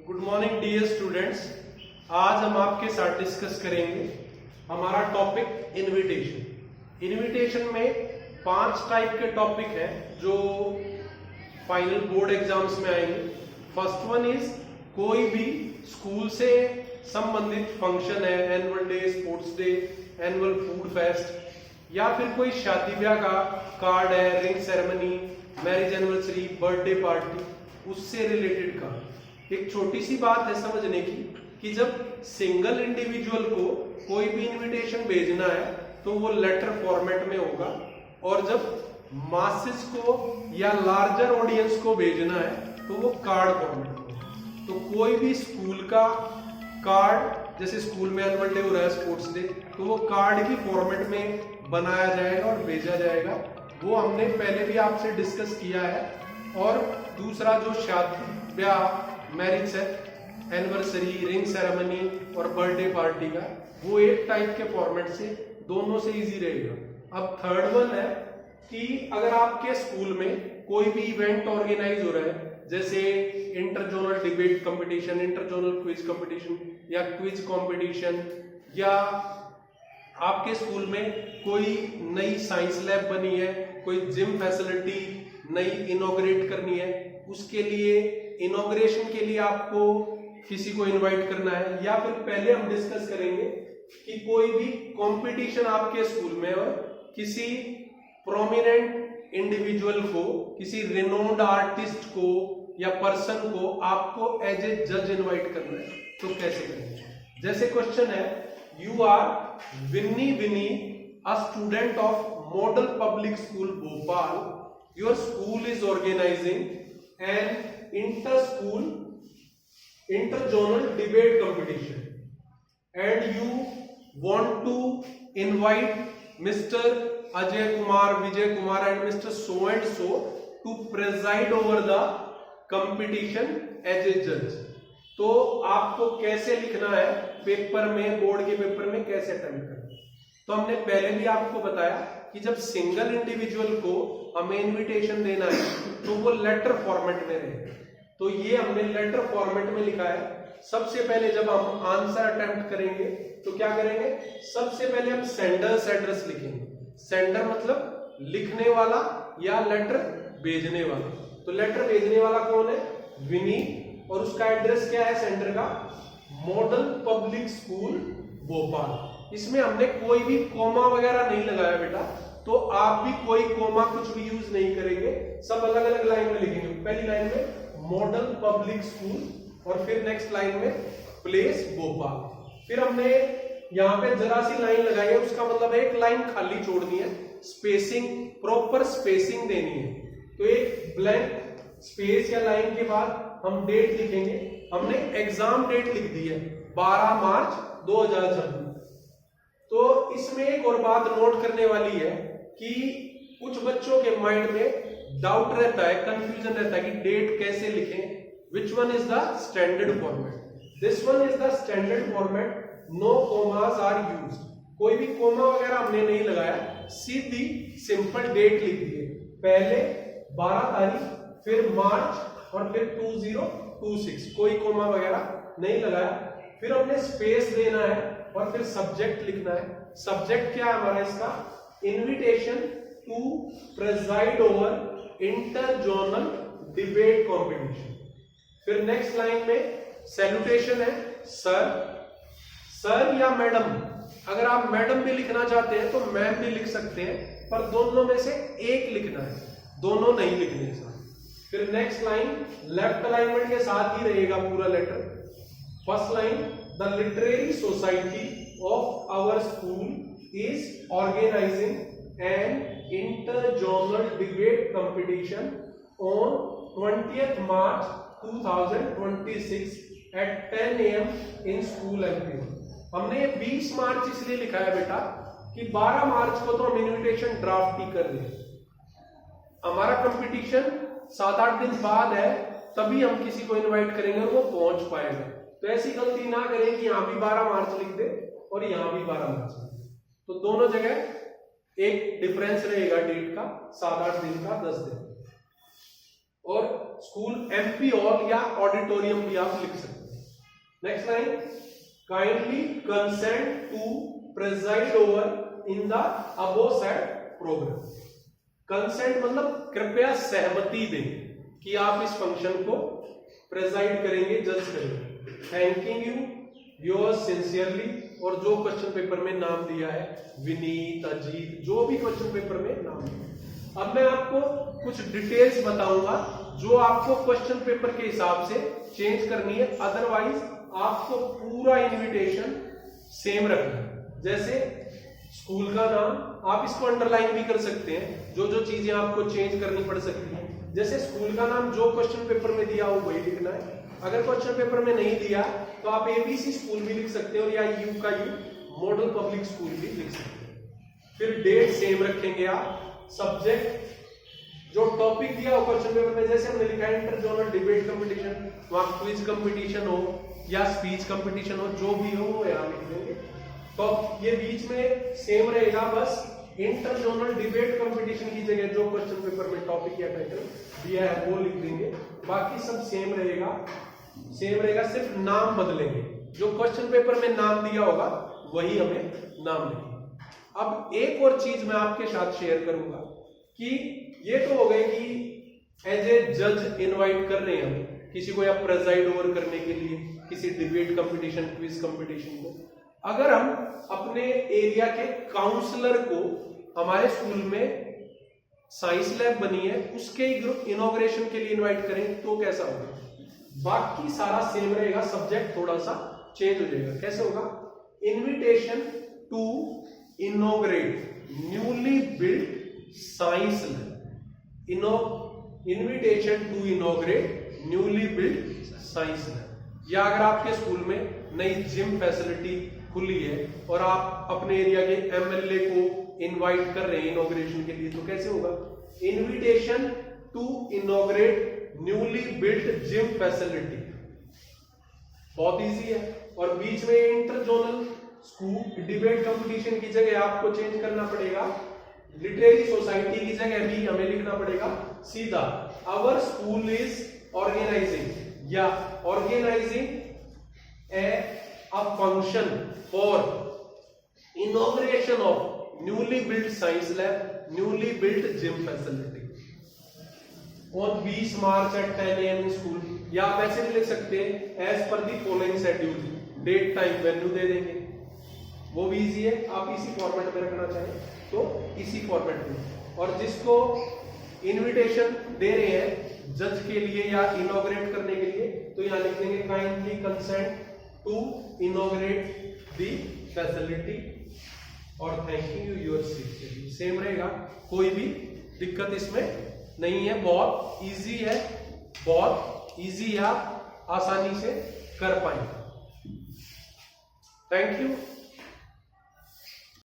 Good morning dear students. आज हम आपके साथ डिस्कस करेंगे हमारा टॉपिक इनविटेशन। इनविटेशन में 5 टाइप के टॉपिक हैं जो फाइनल बोर्ड एग्जाम्स में आएंगे। फर्स्ट वन इज कोई भी स्कूल से संबंधित फंक्शन है, annual day, sports day, annual food fest या फिर कोई शादी ब्याह का कार्ड है, ring ceremony, marriage anniversary, birthday party, उससे रिलेटेड कार्ड। एक छोटी सी बात है समझने की कि जब सिंगल इंडिविजुअल को कोई भी इनविटेशन भेजना है तो वो लेटर फॉर्मेट में होगा, और जब मासेस को या लार्जर ऑडियंस को भेजना है तो वो कार्ड फॉर्मेट में होगा। तो कोई भी स्कूल का कार्ड, जैसे स्कूल में एनुअल डे हो रहा है, स्पोर्ट्स डे, तो वो कार्ड की फॉर्मेट में बनाया जाएगा और भेजा जाएगा। वो हमने पहले भी आपसे डिस्कस किया है। और दूसरा जो शादी ब्याह, मैरिज एनिवर्सरी, रिंग सेरेमनी और बर्थडे पार्टी का, वो एक टाइप के फॉर्मेट से दोनों से इजी रहेगा। अब थर्ड वन है कि अगर आपके स्कूल में कोई भी इवेंट ऑर्गेनाइज हो रहा है, जैसे inter zonal debate competition, inter zonal quiz competition या क्विज कंपटीशन, या आपके स्कूल में कोई नई साइंस लैब बनी है, कोई जिम फैसिलिटी नई इनॉग्रेट करनी है, उसके लिए इनॉग्रेशन के लिए आपको किसी को इनवाइट करना है, या फिर पहले हम डिस्कस करेंगे कि कोई भी कंपटीशन आपके स्कूल में और किसी प्रोमिनेंट इंडिविजुअल को, किसी रिनोन्ड आर्टिस्ट को या पर्सन को आपको एज ए जज इनवाइट करना है, तो कैसे करेंगे। जैसे क्वेश्चन है, you are Vini a student of Model Public School Bhopal, your school is organizing an interjonal debate competition and you want to invite Mr. Ajay Kumar, Vijay Kumar and Mr. so and so to preside over the competition as a judge। तो आपको कैसे लिखना है paper में, board के paper में कैसे attempt करना है। तो हमने पहले भी आपको बताया कि जब सिंगल इंडिविजुअल को हमें इनविटेशन देना है तो वो लेटर फॉर्मेट में रहेगा। तो ये हमने लेटर फॉर्मेट में लिखा है। सबसे पहले जब हम आंसर अटेम्प्ट करेंगे तो क्या करेंगे, सबसे पहले हम सेंडर्स एड्रेस लिखेंगे। सेंडर मतलब लिखने वाला या लेटर भेजने वाला। तो लेटर भेजने वाला कौन है, विनी, और उसका एड्रेस क्या है सेंडर का, मॉडल पब्लिक स्कूल भोपाल। इसमें हमने कोई भी कोमा वगैरह नहीं लगाया बेटा, तो आप भी कोई कोमा कुछ भी यूज नहीं करेंगे, सब अलग अलग लाइन में लिखेंगे। पहली लाइन में मॉडल पब्लिक स्कूल और फिर नेक्स्ट लाइन में प्लेस भोपाल। फिर हमने यहाँ पे जरा सी लाइन लगाई है, उसका मतलब एक लाइन खाली छोड़नी है, स्पेसिंग, प्रॉपर स्पेसिंग देनी है। तो एक ब्लैंक स्पेस या लाइन के बाद हम डेट लिखेंगे। हमने एग्जाम डेट लिख दी है 12 मार्च 2026। तो इसमें एक और बात नोट करने वाली है कि कुछ बच्चों के माइंड में डाउट रहता है, कंफ्यूजन रहता है कि डेट कैसे लिखें। Which one is the standard format, this one is the standard format, no commas are used. कोई भी कोमा वगैरह हमने नहीं लगाया, सीधी सिंपल डेट लिख दी है, पहले 12 तारीख, फिर मार्च और फिर 2026, कोई कोमा वगैरह नहीं लगाया। फिर हमने स्पेस देना है और फिर सब्जेक्ट लिखना है। सब्जेक्ट क्या है हमारा इसका, invitation to preside over inter zonal debate competition. फिर नेक्स्ट लाइन में सैल्यूटेशन है, सर या मैडम। अगर आप मैडम भी लिखना चाहते हैं तो मैम भी लिख सकते हैं, पर दोनों में से एक लिखना है, दोनों नहीं लिखने साथ। फिर नेक्स्ट लाइन लेफ्ट अलाइनमेंट के साथ ही रहेगा पूरा letter. First line, the literary society of our school is organizing an interjournal debate competition on 20th March 2026 at 10 AM in school MPO। हमने 20 मार्च इसलिए लिखा है बेटा कि 12 मार्च को तो हम इनविटेशन ड्राफ्ट ही कर रहे हैं, हमारा कंपटीशन 7-8 दिन बाद है, तभी हम किसी को इनवाइट करेंगे और वो पहुंच पाएगा। तो ऐसी गलती ना करें कि यहां भी 12 मार्च लिख दे और यहां भी 12 मार्च लिख दे। तो दोनों जगह एक डिफरेंस रहेगा डेट का, 7-8 दिन का, 10 दिन। और स्कूल एमपी हॉल या ऑडिटोरियम भी आप लिख सकते हैं। Next line, kindly consent to preside over in the above said programme. Consent मतलब कृपया सहमति दें कि आप इस फंक्शन को प्रेजाइड करेंगे, जज करेंगे। थैंकिंग यू योर्स सिंसियरली, और जो क्वेश्चन पेपर में नाम दिया है, विनीत, अजीत, जो भी क्वेश्चन पेपर में नाम दिया। अब मैं आपको कुछ डिटेल्स बताऊंगा जो आपको क्वेश्चन पेपर के हिसाब से चेंज करनी है, अदरवाइज आपको पूरा इनविटेशन सेम रखना है। जैसे स्कूल का नाम, आप इसको अंडरलाइन भी कर सकते हैं, जो जो चीजें आपको चेंज करनी पड़ सकती हैं। जैसे स्कूल का नाम जो क्वेश्चन पेपर में दिया हो वही लिखना है। अगर क्वेश्चन पेपर में नहीं दिया तो आप एबीसी स्कूल भी लिख सकते हो, या यू का यू मॉडल पब्लिक स्कूल भी लिख सकते हैं। फिर डेट सेम रखेंगे आप। सब्जेक्ट, जो टॉपिक दिया हो क्वेश्चन पेपर में, जैसे हमने लिखा है इंटर जोनल डिबेट कंपटीशन, वहां क्विज कंपटीशन हो या स्पीच कंपटीशन हो, जो भी हो वो यहाँ लिख देंगे। तो ये बीच में सेम रहेगा, बस इंटर जोनल डिबेट कंपटीशन की जगह जो क्वेश्चन पेपर में टॉपिक या टाइटल दिया है वो लिख देंगे। बाकी सब सेम रहेगा, सिर्फ नाम बदलेंगे। जो क्वेश्चन पेपर में नाम दिया होगा वही हमें नाम लिखेंगे। अब एक और चीज मैं आपके साथ शेयर करूंगा कि ये तो हो गए कि एज ए जज इनवाइट कर रहे हैं हम किसी को, या प्रेजाइड ओवर करने के लिए किसी डिबेट कंपटीशन, क्विज कंपटीशन को। अगर हम अपने एरिया के काउंसलर को, हमारे स्कूल में साइंस लैब बनी है उसके इनॉग्रेशन के लिए इनवाइट करें तो कैसा होगा? बाकी सारा सेम रहेगा, सब्जेक्ट थोड़ा सा चेंज हो जाएगा। कैसे होगा? Invitation to inaugurate newly built science lab. Invitation to inaugurate newly built science lab. या अगर आपके स्कूल में नई जिम फैसिलिटी खुली है और आप अपने एरिया के एमएलए को इनवाइट कर रहे हैं इनॉग्रेशन के लिए, तो कैसे होगा? Invitation to inaugurate newly built gym facility. बहुत इजी है। और बीच में inter zonal school debate competition की जगह आपको चेंज करना पड़ेगा, लिटरेरी सोसाइटी की जगह भी हमें लिखना पड़ेगा सीधा आवर स्कूल इज ऑर्गेनाइजिंग, या organising a function for inauguration of newly built science lab, newly built gym facility on 20 March at 10 AM in school। या आप ऐसे भी लिख सकते हैं as per the following schedule, date time venue दे देंगे, वो भी इजी है। आप इसी फॉर्मेट में रखना चाहें तो इसी फॉर्मेट में। और जिसको इनविटेशन दे रहे हैं जज के लिए या इनॉग्रेट करने के लिए, तो यहाँ लिख देंगे kindly consent to inaugurate the facility और thanking you your sincerely. Same रहेगा, कोई भी दिक्कत इसमें नहीं है। बहुत इजी है, बहुत इजी, आप आसानी से कर पाएंगे। Thank you.